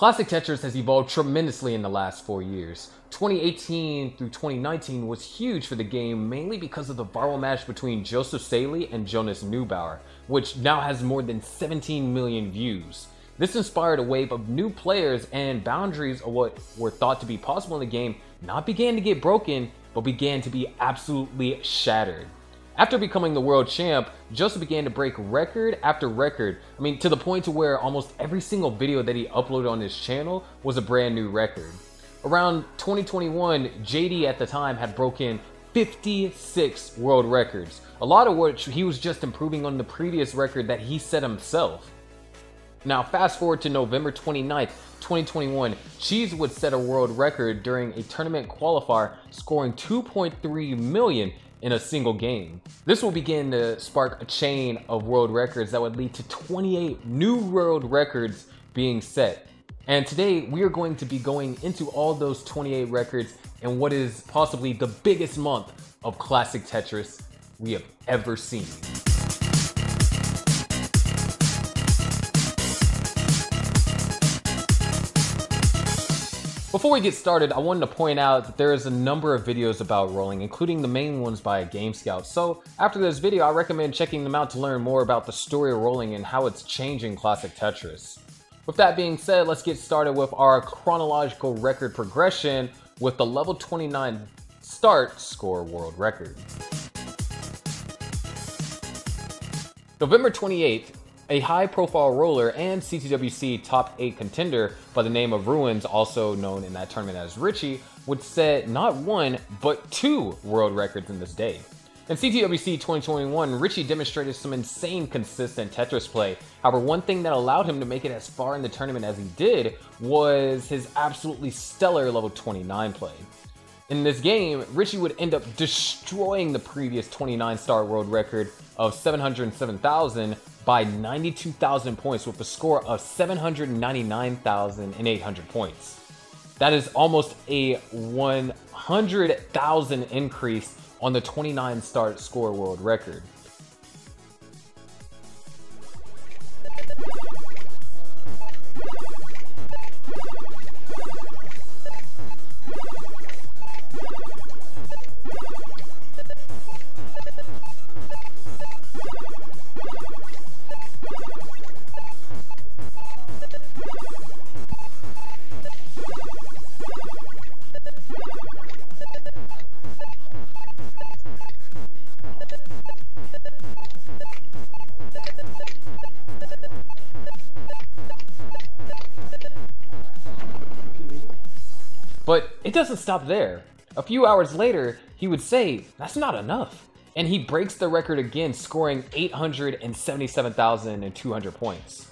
Classic Tetris has evolved tremendously in the last 4 years. 2018 through 2019 was huge for the game, mainly because of the viral match between Joseph Saley and Jonas Neubauer, which now has more than 17 million views. This inspired a wave of new players, and boundaries of what were thought to be possible in the game not began to get broken, but began to be absolutely shattered. After becoming the world champ, Joseph began to break record after record. To the point to where almost every single video that he uploaded on his channel was a brand new record. Around 2021, JD at the time had broken 56 world records, a lot of which he was just improving on the previous record that he set himself. Now fast forward to November 29th, 2021, Cheez would set a world record during a tournament qualifier, scoring 2.3 million in a single game. This will begin to spark a chain of world records that would lead to 28 new world records being set. And today we are going to be going into all those 28 records in what is possibly the biggest month of Classic Tetris we have ever seen. Before we get started, I wanted to point out that there is a number of videos about rolling, including the main ones by Game Scout. So after this video, I recommend checking them out to learn more about the story of rolling and how it's changing Classic Tetris. With that being said, let's get started with our chronological record progression with the level 29 start score world record. November 28th, a high-profile roller and CTWC top 8 contender by the name of Ruins, also known in that tournament as Richie, would set not one, but 2 world records in this day. In CTWC 2021, Richie demonstrated some insane consistent Tetris play. However, one thing that allowed him to make it as far in the tournament as he did was his absolutely stellar level 29 play. In this game, Richie would end up destroying the previous 29-star world record of 707,000 by 92,000 points with a score of 799,800 points. That is almost a 100,000 increase on the 29-star score world record. But it doesn't stop there. A few hours later, he would say, "That's not enough." And he breaks the record again, scoring 877,200 points.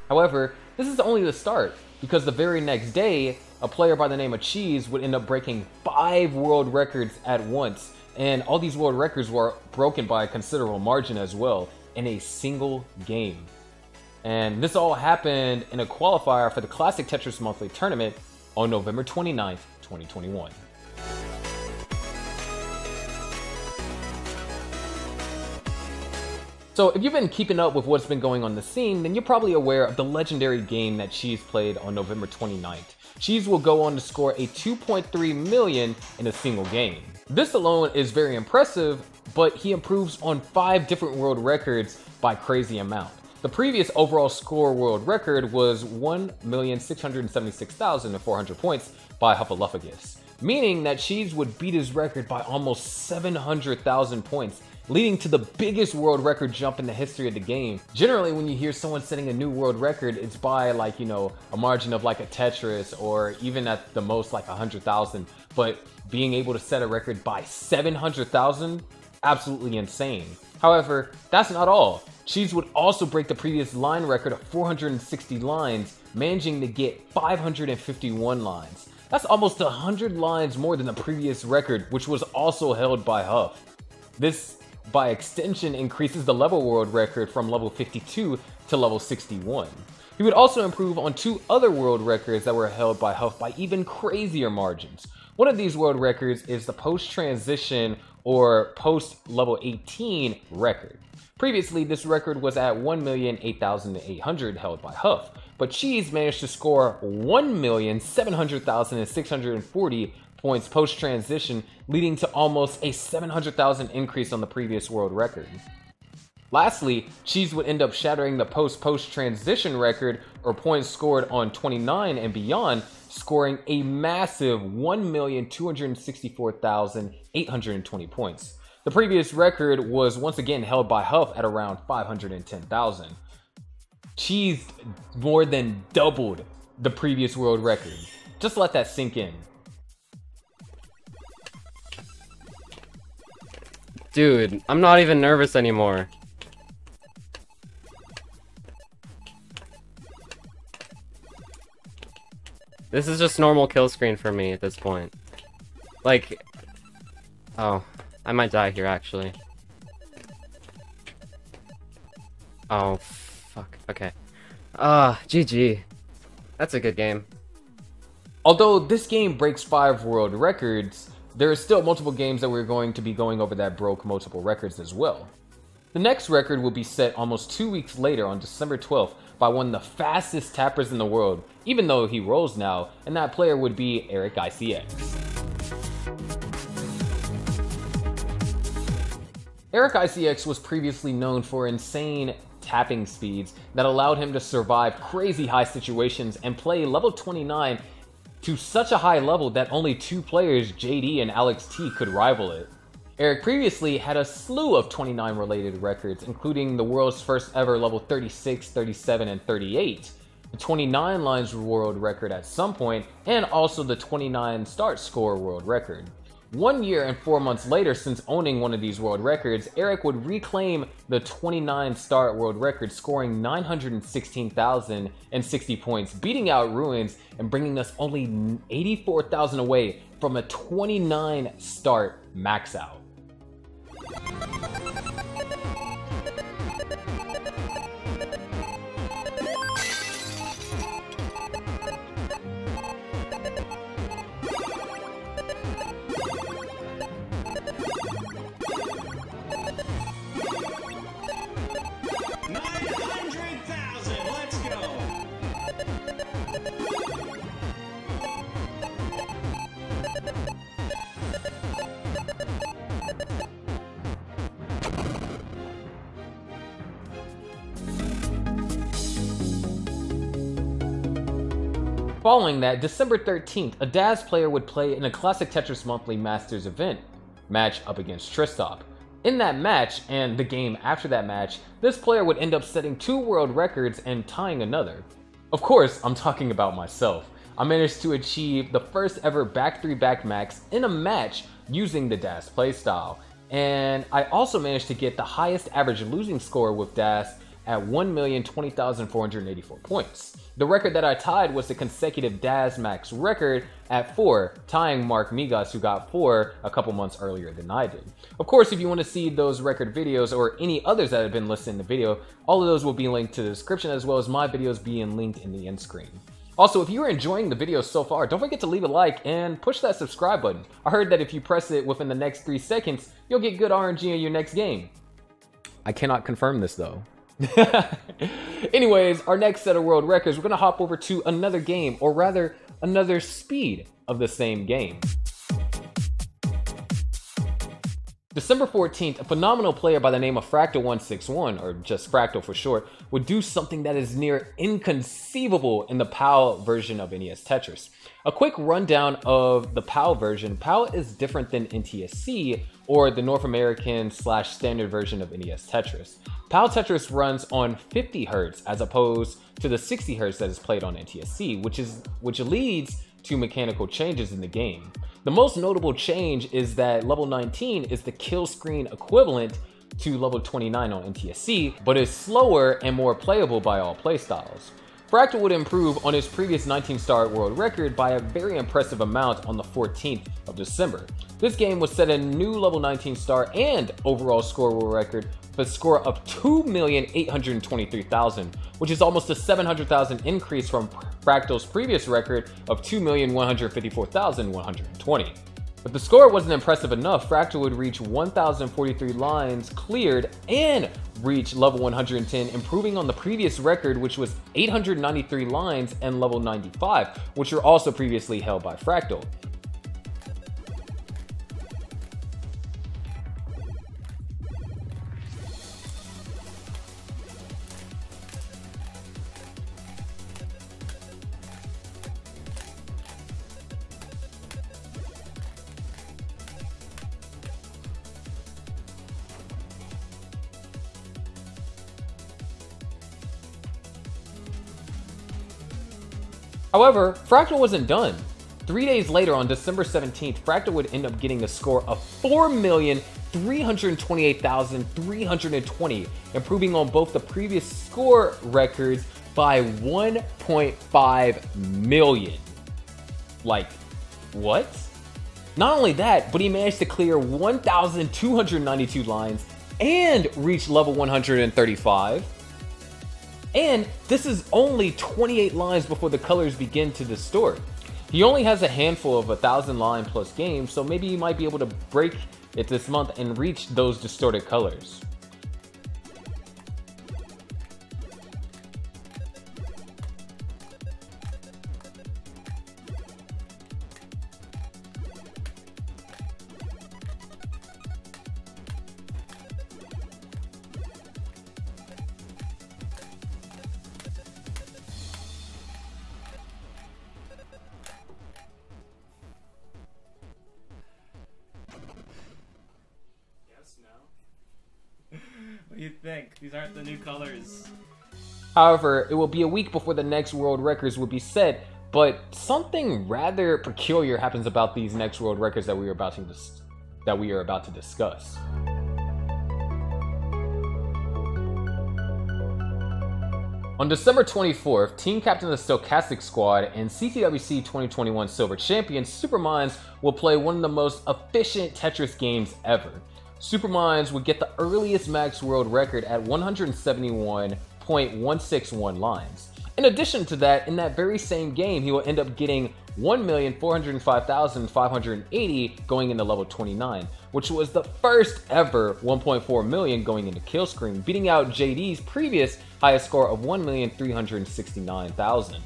However, this is only the start, because the very next day, a player by the name of Cheez would end up breaking 5 world records at once, and all these world records were broken by a considerable margin as well, in a single game. And this all happened in a qualifier for the Classic Tetris Monthly Tournament on November 29th, 2021. So if you've been keeping up with what's been going on in the scene, then you're probably aware of the legendary game that Cheez played on November 29th. Cheez will go on to score a 2.3 million in a single game. This alone is very impressive, but he improves on 5 different world records by crazy amount. The previous overall score world record was 1,676,400 points by Huff, meaning that Cheez would beat his record by almost 700,000 points, leading to the biggest world record jump in the history of the game. Generally, when you hear someone setting a new world record, it's by a margin of like a Tetris, or even at the most like 100,000. But being able to set a record by 700,000, absolutely insane. However, that's not all. Cheez would also break the previous line record of 460 lines managing to get 551 lines. That's almost 100 lines more than the previous record, which was also held by Huff. This, by extension, increases the level world record from level 52 to level 61. He would also improve on 2 other world records that were held by Huff by even crazier margins. One of these world records is the post-transition or post-level 18 record. Previously, this record was at 1,008,800 held by Huff, but Cheez managed to score 1,700,640 points post-transition, leading to almost a 700,000 increase on the previous world record. Lastly, Cheez would end up shattering the post-transition record, or points scored on 29 and beyond, scoring a massive 1,264,820 points. The previous record was once again held by Huff at around 510,000. Cheez more than doubled the previous world record. Just let that sink in. Dude, I'm not even nervous anymore. This is just normal kill screen for me at this point. Like, oh, I might die here actually. Oh, fuck, okay. GG. That's a good game. Although this game breaks 5 world records, there are still multiple games that we're going to be going over that broke multiple records as well. The next record will be set almost 2 weeks later on December 12th by one of the fastest tappers in the world, even though he rolls now, and that player would be Eric ICX. Eric ICX was previously known for insane tapping speeds that allowed him to survive crazy high situations and play level 29 to such a high level that only 2 players, JD and Alex T, could rival it. Eric previously had a slew of 29 related records, including the world's first ever level 36, 37, and 38, the 29 lines world record at some point, and also the 29 start score world record. 1 year and 4 months later, since owning one of these world records, Eric would reclaim the 29 start world record, scoring 916,060 points, beating out Ruins and bringing us only 84,000 away from a 29 start max out. Following that, December 13th, a Daz player would play in a Classic Tetris Monthly Masters event match up against Tristop. In that match, and the game after that match, this player would end up setting 2 world records and tying another. Of course, I'm talking about myself. I managed to achieve the first ever back 3 back max in a match using the Daz playstyle, and I also managed to get the highest average losing score with Daz at 1,020,484 points. The record that I tied was the consecutive Daz max record at 4, tying Mark Migas, who got 4 a couple months earlier than I did. Of course, if you want to see those record videos or any others that have been listed in the video, all of those will be linked to the description, as well as my videos being linked in the end screen. Also, if you're enjoying the video so far, don't forget to leave a like and push that subscribe button. I heard that if you press it within the next 3 seconds, you'll get good RNG in your next game. I cannot confirm this though. Anyways, our next set of world records, we're going to hop over to another game, or rather, another speed of the same game. December 14th, a phenomenal player by the name of Fractal161, or just Fractal for short, would do something that is near inconceivable in the PAL version of NES Tetris. A quick rundown of the PAL version. PAL is different than NTSC, or the North American / standard version of NES Tetris. PAL Tetris runs on 50 Hz as opposed to the 60 Hz that is played on NTSC, which leads to mechanical changes in the game. The most notable change is that level 19 is the kill screen equivalent to level 29 on NTSC, but is slower and more playable by all playstyles. Fractal would improve on his previous 19-star world record by a very impressive amount on the 14th of December. This game would set a new level 19-star and overall score world record with a score of 2,823,000, which is almost a 700,000 increase from Fractal's previous record of 2,154,120. If the score wasn't impressive enough, Fractal would reach 1,043 lines cleared and reach level 110, improving on the previous record, which was 893 lines and level 95, which were also previously held by Fractal. However, Fractal wasn't done. 3 days later, on December 17th, Fractal would end up getting a score of 4,328,320, improving on both the previous score records by 1.5 million. Like, what? Not only that, but he managed to clear 1,292 lines and reach level 135. And this is only 28 lines before the colors begin to distort. He only has a handful of 1,000 line plus games, so maybe he might be able to break it this month and reach those distorted colors. What do you think? These aren't the new colors. However, it will be a week before the next world records will be set, but something rather peculiar happens about these next world records that we are about to discuss. On December 24th, team captain of the Stochastic Squad and CTWC 2021 Silver Champion Supamines will play one of the most efficient Tetris games ever. Supamines would get the earliest max world record at 171.161 lines. In addition to that, in that very same game, he will end up getting 1,405,580 going into level 29, which was the first ever 1.4 million going into kill screen, beating out JD's previous highest score of 1,369,000.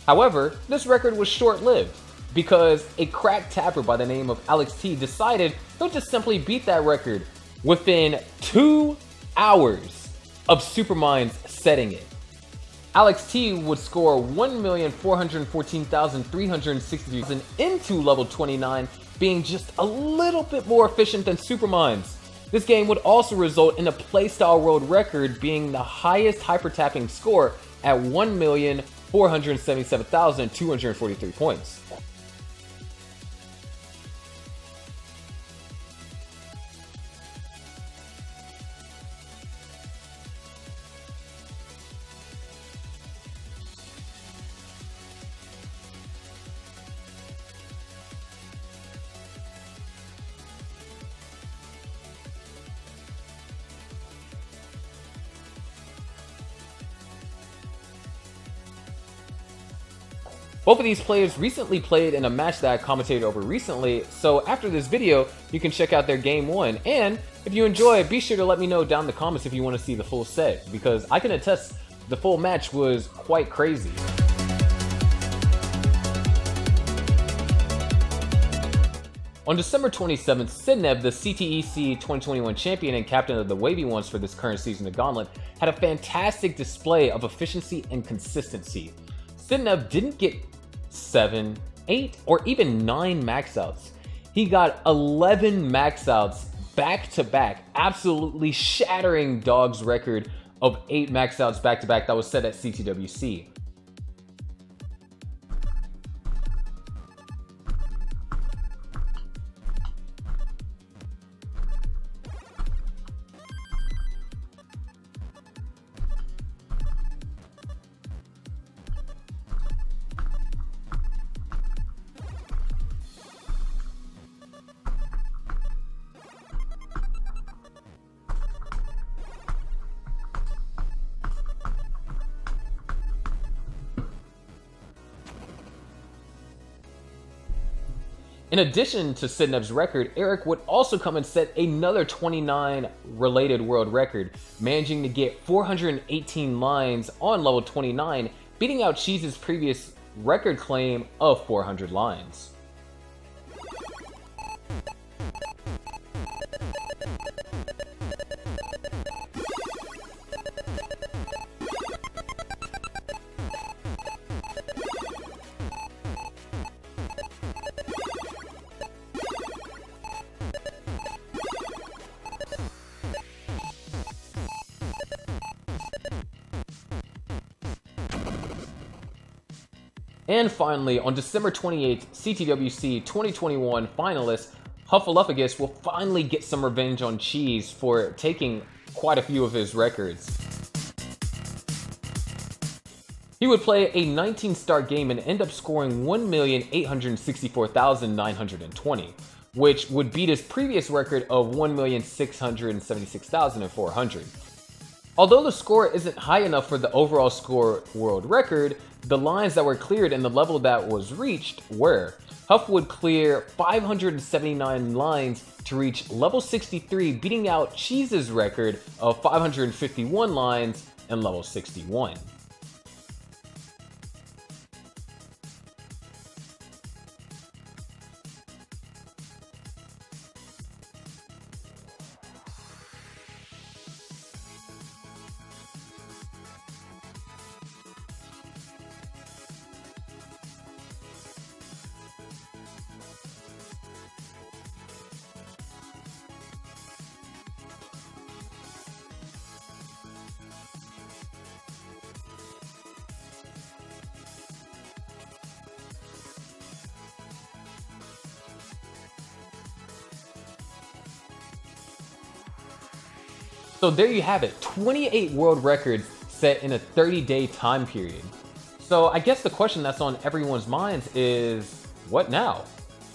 However, this record was short-lived because a cracked tapper by the name of Alex T decided he'll just simply beat that record within 2 hours of Supamines setting it. Alex T would score 1,414,363 into level 29, being just a little bit more efficient than Supamines. This game would also result in a playstyle world record being the highest hyper-tapping score at 1,477,243 points. Both of these players recently played in a match that I commentated over recently, so after this video, you can check out their game 1, and if you enjoy it, be sure to let me know down in the comments if you want to see the full set, because I can attest the full match was quite crazy. On December 27th, Sidnev, the CTEC 2021 champion and captain of the Wavy Ones for this current season of Gauntlet, had a fantastic display of efficiency and consistency. Sidnev didn't get 7, 8, or even 9 max outs. He got 11 max outs back to back, absolutely shattering Dog's record of 8 max outs back to back that was set at CTWC. In addition to Sidnev's record, Eric would also come and set another 29 related world record, managing to get 418 lines on level 29, beating out Cheez's previous record claim of 400 lines. And finally, on December 28th, CTWC 2021 finalist Huffaluffagus will finally get some revenge on Cheez for taking quite a few of his records. He would play a 19-start game and end up scoring 1,864,920, which would beat his previous record of 1,676,400. Although the score isn't high enough for the overall score world record, the lines that were cleared and the level that was reached were. Huff would clear 579 lines to reach level 63, beating out Cheez's record of 551 lines in level 61. So there you have it, 28 world records set in a 30-day time period. So I guess the question that's on everyone's minds is, what now?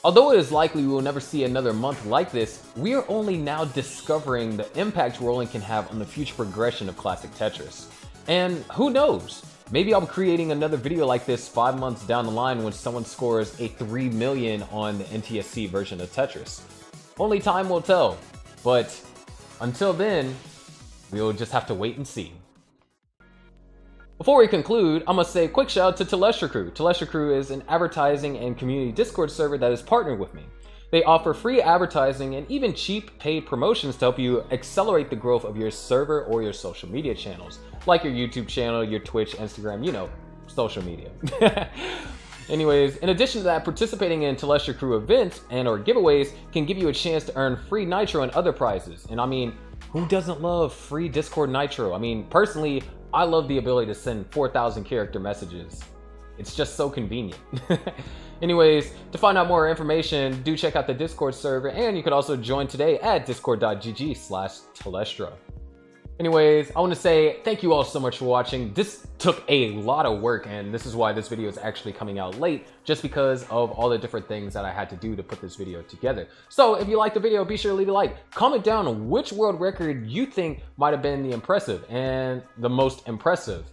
Although it is likely we will never see another month like this, we are only now discovering the impact rolling can have on the future progression of Classic Tetris. And who knows? Maybe I'll be creating another video like this 5 months down the line when someone scores a 3 million on the NTSC version of Tetris. Only time will tell, but until then, we'll just have to wait and see. Before we conclude, I must say a quick shout out to ITZsharky. ITZsharky is an advertising and community Discord server that is partnered with me. They offer free advertising and even cheap paid promotions to help you accelerate the growth of your server or your social media channels, like your YouTube channel, your Twitch, Instagram, you know, social media. Anyways, in addition to that, participating in ITZsharky events and or giveaways can give you a chance to earn free nitro and other prizes. And I mean, who doesn't love free Discord nitro? I mean, personally, I love the ability to send 4,000 character messages. It's just so convenient. Anyways, to find out more information, do check out the Discord server, and you can also join today at discord.gg/Telestra. Anyways, I want to say thank you all so much for watching. This took a lot of work, and this is why this video is actually coming out late, just because of all the different things that I had to do to put this video together. So if you liked the video, be sure to leave a like. Comment down which world record you think might have been the impressive and the most impressive.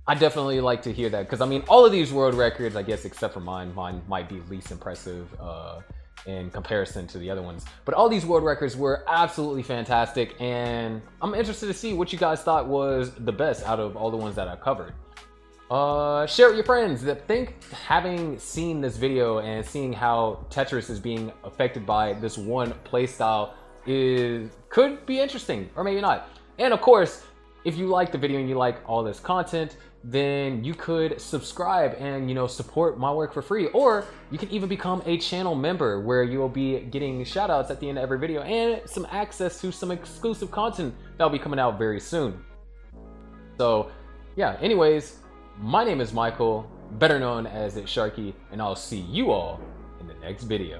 I definitely like to hear that, because I mean, all of these world records, I guess except for mine might be least impressive in comparison to the other ones. But all these world records were absolutely fantastic, and I'm interested to see what you guys thought was the best out of all the ones that I've covered. Share it with your friends that think having seen this video and seeing how Tetris is being affected by this one playstyle could be interesting, or maybe not. And of course, if you like the video and you like all this content, then you could subscribe and, you know, support my work for free. Or you can even become a channel member where you will be getting shout outs at the end of every video and some access to some exclusive content that will be coming out very soon. So yeah, anyways, my name is Michael, better known as ITZsharky, and I'll see you all in the next video.